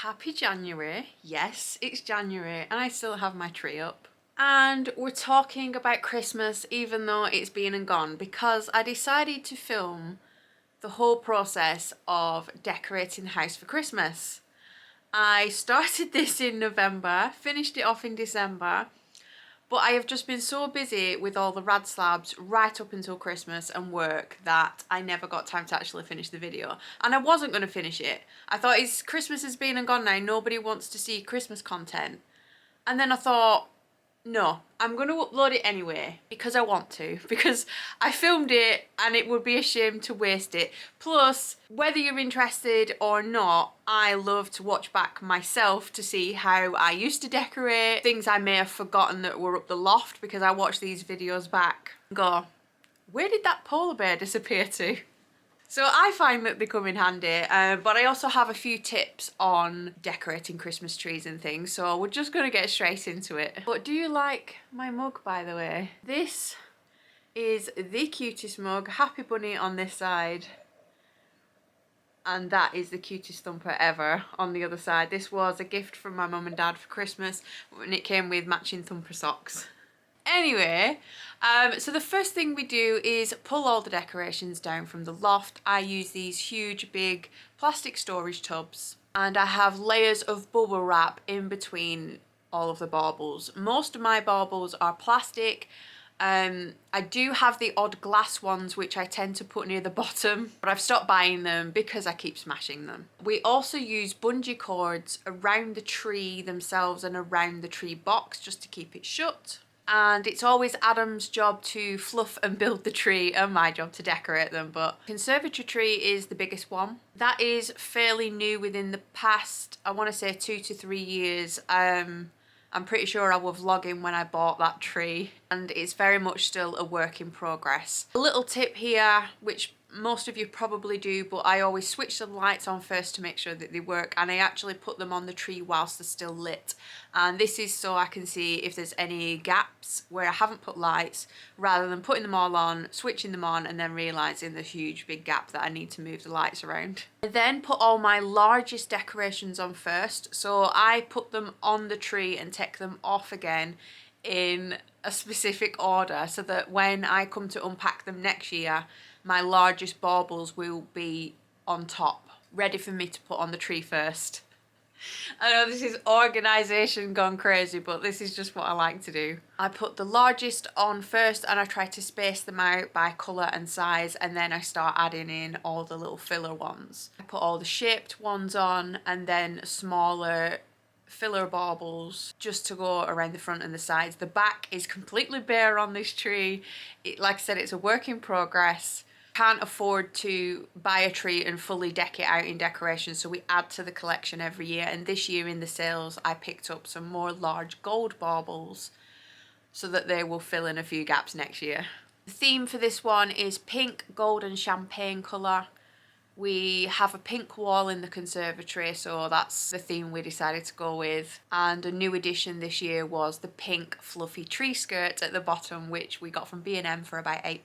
Happy January. Yes, it's January and I still have my tree up. And we're talking about Christmas even though it's been and gone, because I decided to film the whole process of decorating the house for Christmas. I started this in November, finished it off in December, but I have just been so busy with all the rad slabs right up until Christmas and work that I never got time to actually finish the video. And I wasn't going to finish it. I thought Christmas has been and gone now, nobody wants to see Christmas content. And then I thought, no, I'm going to upload it anyway because I want to, because I filmed it and it would be a shame to waste it. Plus, whether you're interested or not, I love to watch back myself to see how I used to decorate, things I may have forgotten that were up the loft, because I watch these videos back and go, where did that polar bear disappear to? So I find that they come in handy, but I also have a few tips on decorating Christmas trees and things, so we're just going to get straight into it. But do you like my mug, by the way? This is the cutest mug, Happy Bunny on this side, and that is the cutest thumper ever on the other side. This was a gift from my mum and dad for Christmas, and it came with matching thumper socks. Anyway, so the first thing we do is pull all the decorations down from the loft. I use these huge big plastic storage tubs and I have layers of bubble wrap in between all of the baubles. Most of my baubles are plastic. I do have the odd glass ones which I tend to put near the bottom, but I've stopped buying them because I keep smashing them. We also use bungee cords around the tree themselves and around the tree box just to keep it shut. And it's always Adam's job to fluff and build the tree and my job to decorate them, but conservatory tree is the biggest one. That is fairly new within the past, I want to say 2 to 3 years. I'm pretty sure I was vlogging when I bought that tree, and it's very much still a work in progress. A little tip here, which most of you probably do, but I always switch the lights on first to make sure that they work, and I actually put them on the tree whilst they're still lit. And this is so I can see if there's any gaps where I haven't put lights, rather than putting them all on, switching them on, and then realising the huge big gap that I need to move the lights around. I then put all my largest decorations on first, so I put them on the tree and take them off again in a specific order, so that when I come to unpack them next year, my largest baubles will be on top, ready for me to put on the tree first. I know this is organisation gone crazy, but this is just what I like to do. I put the largest on first and I try to space them out by colour and size, and then I start adding in all the little filler ones. I put all the shaped ones on and then smaller filler baubles just to go around the front and the sides. The back is completely bare on this tree. Like I said, it's a work in progress. Can't afford to buy a tree and fully deck it out in decoration, so we add to the collection every year, and this year in the sales I picked up some more large gold baubles so that they will fill in a few gaps next year. The theme for this one is pink, gold and champagne colour. We have a pink wall in the conservatory, so that's the theme we decided to go with. And a new addition this year was the pink fluffy tree skirt at the bottom, which we got from B&M for about £8.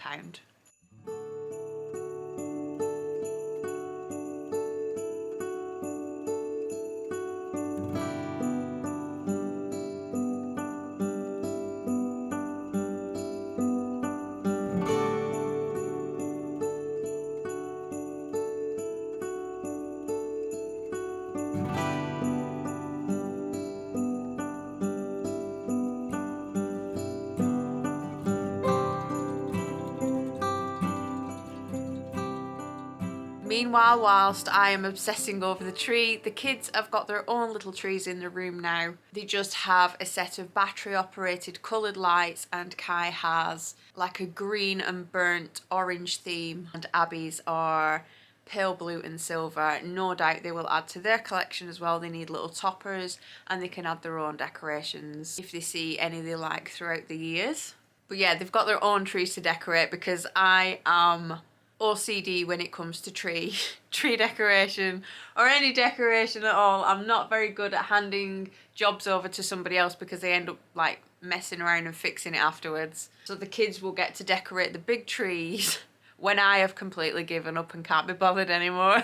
Meanwhile, whilst I am obsessing over the tree, the kids have got their own little trees in the room now. They just have a set of battery operated coloured lights, and Kai has like a green and burnt orange theme, and Abby's are pale blue and silver. No doubt they will add to their collection as well. They need little toppers and they can add their own decorations if they see any they like throughout the years. But yeah, they've got their own trees to decorate because I am OCD when it comes to tree decoration or any decoration at all. I'm not very good at handing jobs over to somebody else because they end up like messing around and fixing it afterwards. So the kids will get to decorate the big trees when I have completely given up and can't be bothered anymore.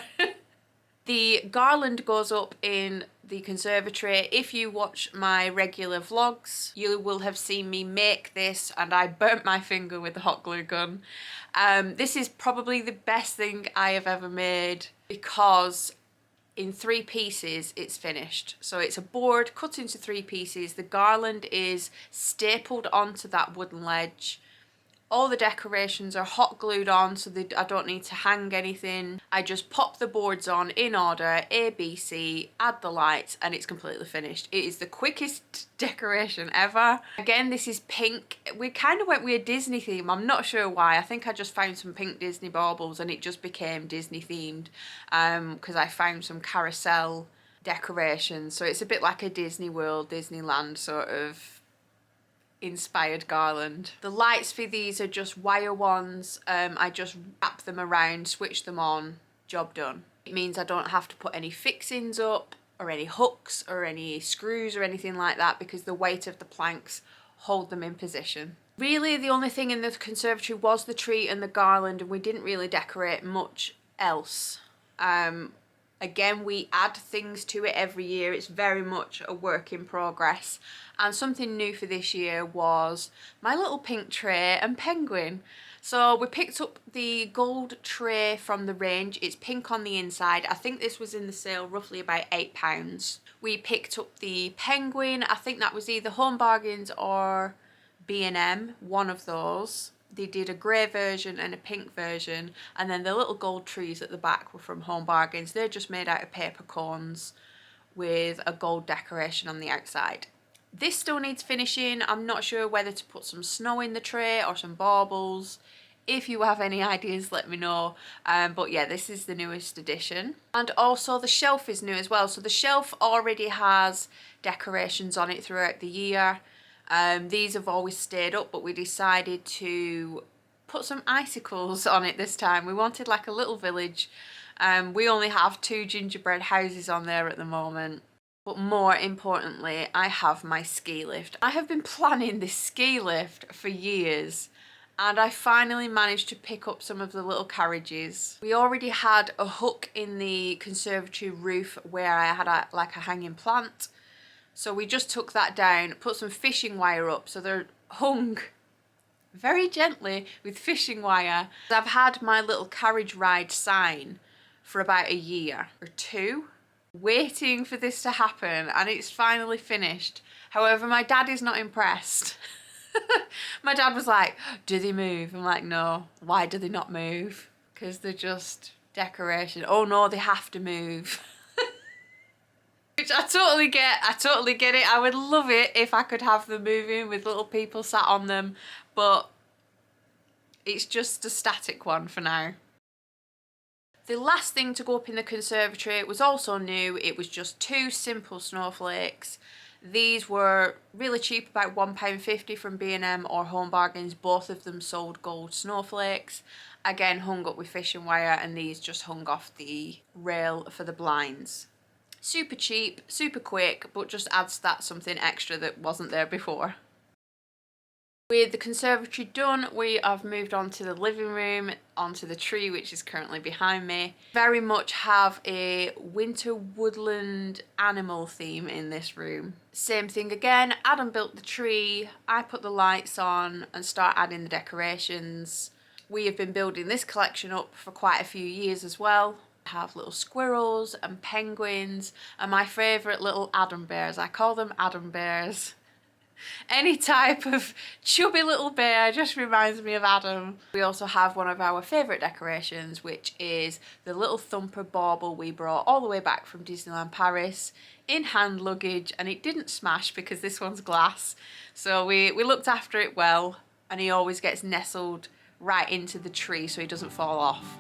The garland goes up in the conservatory. If you watch my regular vlogs, you will have seen me make this, and I burnt my finger with the hot glue gun. This is probably the best thing I have ever made because in 3 pieces it's finished. So it's a board cut into 3 pieces. The garland is stapled onto that wooden ledge. All the decorations are hot glued on, so I don't need to hang anything. I just pop the boards on in order, A, B, C, add the lights, and it's completely finished. It is the quickest decoration ever. Again, this is pink. We kind of went with a Disney theme. I'm not sure why. I think I just found some pink Disney baubles and it just became Disney themed because I found some carousel decorations. So it's a bit like a Disney World, Disneyland sort of inspired garland. The lights for these are just wire ones. I just wrap them around, switch them on, job done. It means I don't have to put any fixings up or any hooks or any screws or anything like that because the weight of the planks hold them in position. Really the only thing in the conservatory was the tree and the garland, and we didn't really decorate much else. Again, we add things to it every year. It's very much a work in progress. And something new for this year was my little pink tray and penguin. So we picked up the gold tray from the range. It's pink on the inside. I think this was in the sale roughly about £8. We picked up the penguin. I think that was either Home Bargains or B&M, one of those. They did a grey version and a pink version, and then the little gold trees at the back were from Home Bargains. They're just made out of paper cones with a gold decoration on the outside. This still needs finishing. I'm not sure whether to put some snow in the tray or some baubles. If you have any ideas, let me know. But yeah, this is the newest edition. And also the shelf is new as well. So the shelf already has decorations on it throughout the year. These have always stayed up, but we decided to put some icicles on it this time. We wanted like a little village. We only have 2 gingerbread houses on there at the moment. But more importantly, I have my ski lift. I have been planning this ski lift for years, and I finally managed to pick up some of the little carriages. We already had a hook in the conservatory roof where I had like a hanging plant. So we just took that down, put some fishing wire up, so they're hung very gently with fishing wire. I've had my little carriage ride sign for about a year or 2, waiting for this to happen, and it's finally finished. However, my dad is not impressed. My dad was like, do they move? I'm like, no. Why do they not move? Because they're just decoration. Oh no, they have to move. Which I totally get. I totally get it. I would love it if I could have them moving with little people sat on them, but it's just a static one for now. The last thing to go up in the conservatory was also new. It was just 2 simple snowflakes. These were really cheap, about £1.50 from B&M or Home Bargains. Both of them sold gold snowflakes. Again, hung up with fishing wire, and these just hung off the rail for the blinds. Super cheap, super quick, but just adds that something extra that wasn't there before. With the conservatory done, we have moved on to the living room, onto the tree, which is currently behind me. Very much have a winter woodland animal theme in this room. Same thing again, Adam built the tree, I put the lights on and start adding the decorations. We have been building this collection up for quite a few years as well. Have little squirrels and penguins and my favourite little Adam bears. I call them Adam bears. Any type of chubby little bear just reminds me of Adam. We also have one of our favourite decorations, which is the little thumper bauble we brought all the way back from Disneyland Paris in hand luggage, and it didn't smash because this one's glass. So we looked after it well, and he always gets nestled right into the tree so he doesn't fall off.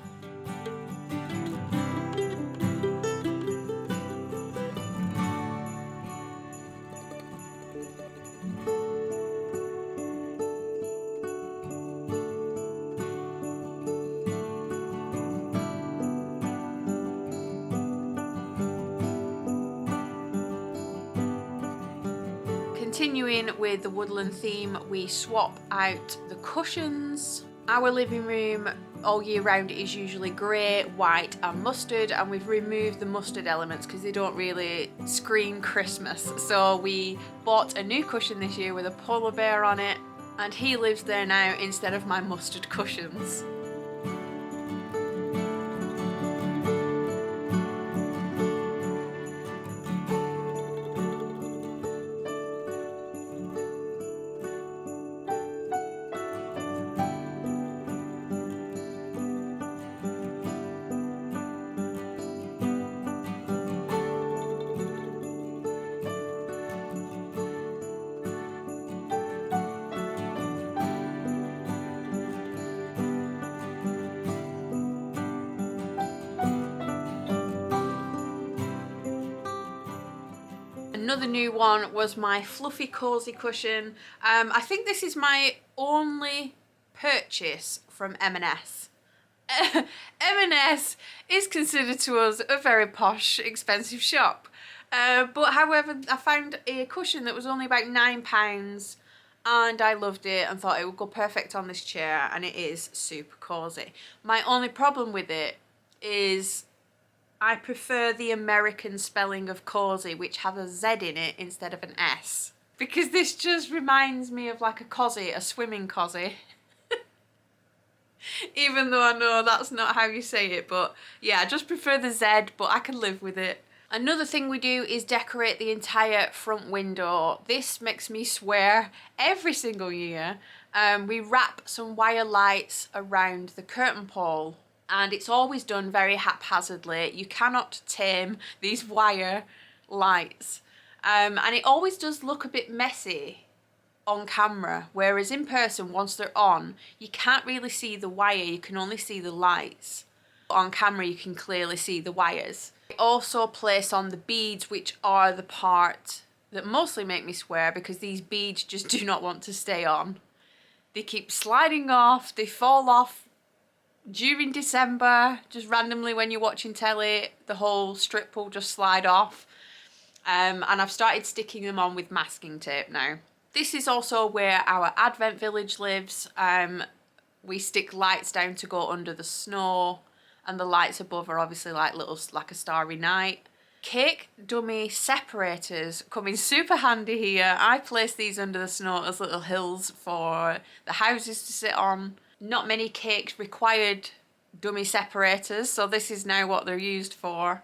Continuing with the woodland theme, we swap out the cushions. Our living room all year round is usually grey, white and mustard, and we've removed the mustard elements because they don't really scream Christmas. So we bought a new cushion this year with a polar bear on it, and he lives there now instead of my mustard cushions. Another new one was my fluffy cozy cushion. I think this is my only purchase from M&S. M&S is considered to us a very posh, expensive shop. But however, I found a cushion that was only about £9 and I loved it and thought it would go perfect on this chair, and it is super cozy. My only problem with it is I prefer the American spelling of cozy, which has a Z in it instead of an S. Because this just reminds me of like a cozy, a swimming cozy. Even though I know that's not how you say it, but yeah, I just prefer the Z, but I can live with it. Another thing we do is decorate the entire front window. This makes me swear every single year. We wrap some wire lights around the curtain pole, and it's always done very haphazardly. You cannot tame these wire lights. And it always does look a bit messy on camera, whereas in person, once they're on, you can't really see the wire, you can only see the lights. On camera, you can clearly see the wires. I also place on the beads, which are the part that mostly make me swear, because these beads just do not want to stay on. They keep sliding off, they fall off during December, just randomly when you're watching telly, the whole strip will just slide off. And I've started sticking them on with masking tape now. This is also where our Advent village lives. We stick lights down to go under the snow, and the lights above are obviously like a starry night. Cake dummy separators come in super handy here. I place these under the snow as little hills for the houses to sit on. Not many cakes required dummy separators, so this is now what they're used for.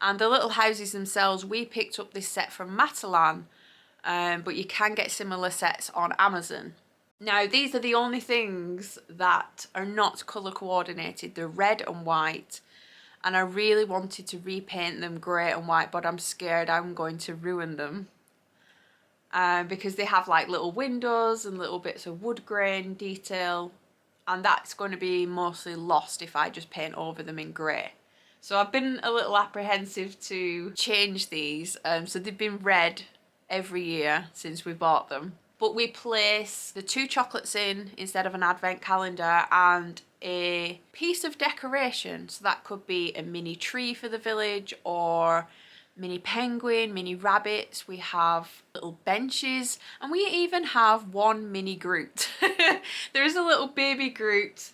And the little houses themselves, we picked up this set from Matalan, but you can get similar sets on Amazon. Now, these are the only things that are not colour coordinated. They're red and white, and I really wanted to repaint them grey and white, but I'm scared I'm going to ruin them. Because they have like little windows and little bits of wood grain detail, and that's going to be mostly lost if I just paint over them in grey. So I've been a little apprehensive to change these. So they've been red every year since we bought them. But we place the 2 chocolates in instead of an advent calendar, and a piece of decoration. So that could be a mini tree for the village, or mini penguin, mini rabbits. We have little benches, and we even have one mini Groot. There is a little baby Groot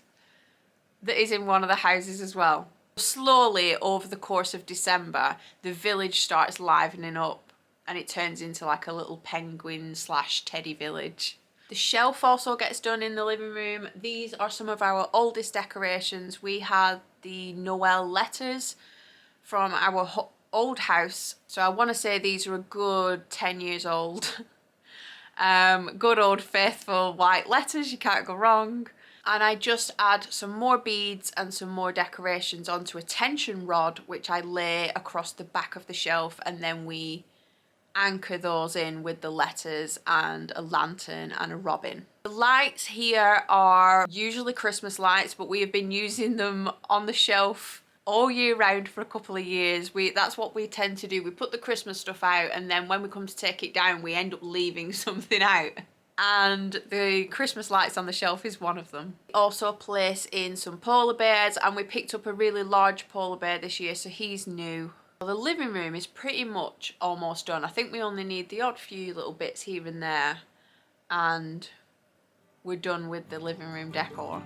that is in one of the houses as well. Slowly over the course of December, the village starts livening up, and it turns into like a little penguin / teddy village. The shelf also gets done in the living room. These are some of our oldest decorations. We had the Noel letters from our old house, so I want to say these are a good 10 years old. Good old faithful white letters, you can't go wrong. And I just add some more beads and some more decorations onto a tension rod, which I lay across the back of the shelf, and then we anchor those in with the letters and a lantern and a robin. The lights here are usually Christmas lights, but we have been using them on the shelf all year round for a couple of years. That's what we tend to do. We put the Christmas stuff out, and then when we come to take it down, we end up leaving something out. And the Christmas lights on the shelf is one of them. We also place in some polar bears, and we picked up a really large polar bear this year, so he's new. The living room is pretty much almost done. I think we only need the odd few little bits here and there, and we're done with the living room decor.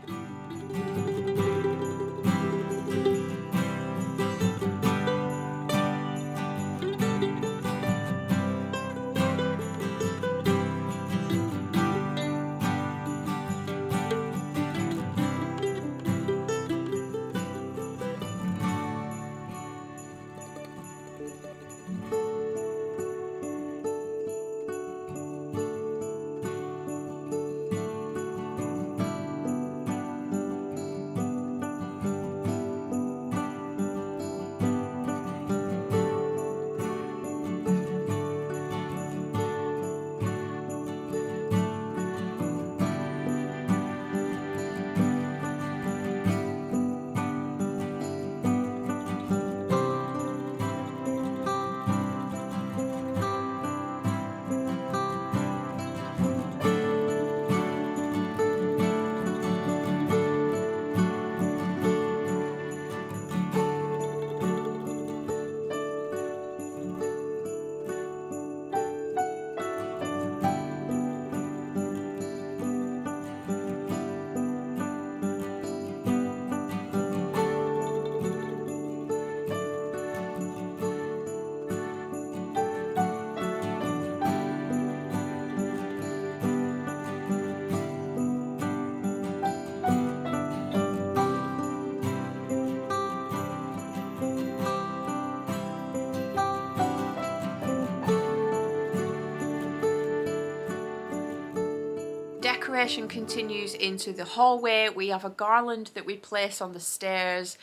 decoration continues into the hallway. We have a garland that we place on the stairs.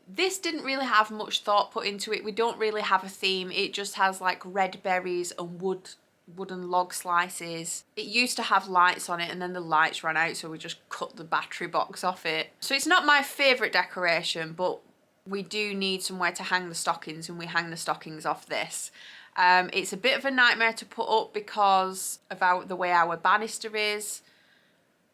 This didn't really have much thought put into it. We don't really have a theme. It just has like red berries and wooden log slices. It used to have lights on it and then the lights ran out, so we just cut the battery box off it. So it's not my favourite decoration, but we do need somewhere to hang the stockings, and we hang the stockings off this. It's a bit of a nightmare to put up because of the way our banister is.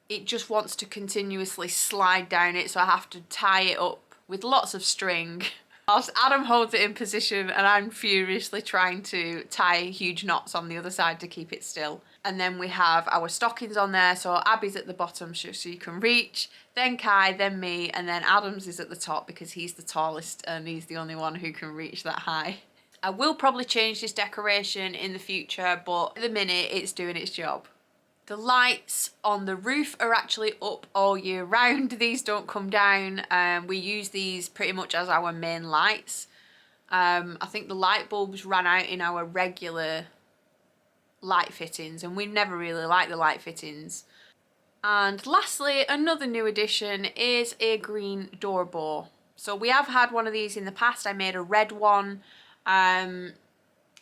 It just wants to continuously slide down it, so I have to tie it up with lots of string. Whilst Adam holds it in position and I'm furiously trying to tie huge knots on the other side to keep it still. And then we have our stockings on there, so Abby's at the bottom so you can reach, then Kai, then me, and then Adam's is at the top because he's the tallest and he's the only one who can reach that high. I will probably change this decoration in the future, but at the minute it's doing its job. The lights on the roof are actually up all year round. These don't come down. We use these pretty much as our main lights. I think the light bulbs ran out in our regular light fittings, and we never really liked the light fittings. And lastly, another new addition is a green door bow. So we have had one of these in the past. I made a red one. I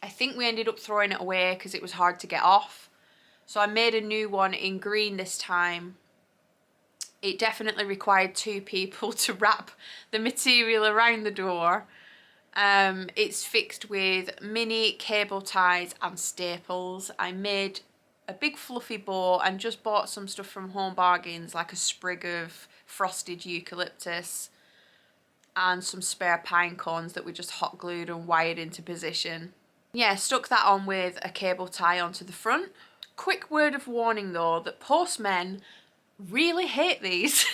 think we ended up throwing it away because it was hard to get off. So I made a new one in green this time. It definitely required 2 people to wrap the material around the door. It's fixed with mini cable ties and staples. I made a big fluffy bow and just bought some stuff from Home Bargains, like a sprig of frosted eucalyptus and some spare pine cones that we just hot glued and wired into position. Yeah, stuck that on with a cable tie onto the front. Quick word of warning though, that postmen really hate these.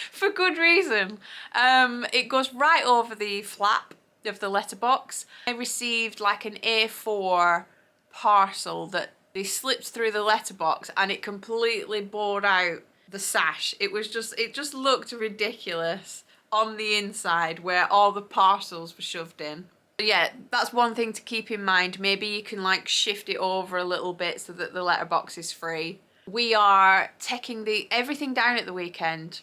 For good reason. It goes right over the flap of the letterbox. I received like an A4 parcel that they slipped through the letterbox and it completely bored out the sash. It just looked ridiculous on the inside where all the parcels were shoved in. But yeah, that's one thing to keep in mind. Maybe you can like shift it over a little bit so that the letterbox is free. We are taking everything down at the weekend.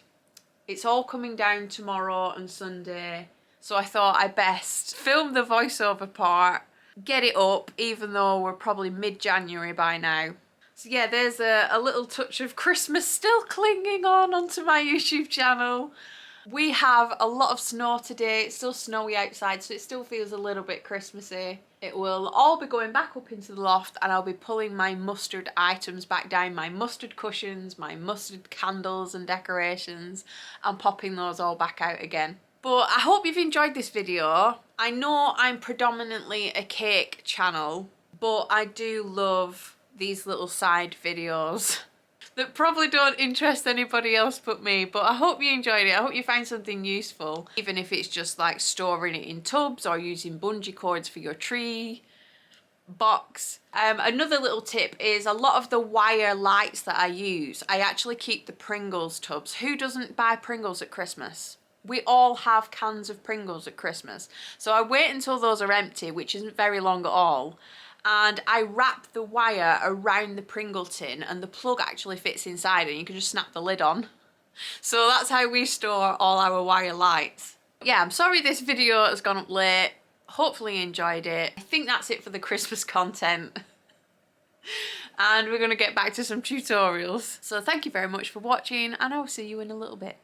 It's all coming down tomorrow and Sunday. So I thought I best film the voiceover part, get it up, even though we're probably mid-January by now. So yeah, there's a little touch of Christmas still clinging on onto my YouTube channel. We have a lot of snow today. It's still snowy outside, so it still feels a little bit Christmassy. It will all be going back up into the loft and I'll be pulling my mustard items back down, my mustard cushions, my mustard candles and decorations, and popping those all back out again. But I hope you've enjoyed this video. I know I'm predominantly a cake channel, but I do love these little side videos that probably don't interest anybody else but me, but I hope you enjoyed it. I hope you find something useful, even if it's just like storing it in tubs or using bungee cords for your tree box. Another little tip is a lot of the wire lights that I use, I actually keep the Pringles tubs. Who doesn't buy Pringles at Christmas? We all have cans of Pringles at Christmas. So I wait until those are empty, which isn't very long at all, and I wrap the wire around the Pringle tin and the plug actually fits inside and you can just snap the lid on. So that's how we store all our wire lights. Yeah, I'm sorry this video has gone up late. Hopefully you enjoyed it. I think that's it for the Christmas content. And we're going to get back to some tutorials. So thank you very much for watching and I'll see you in a little bit.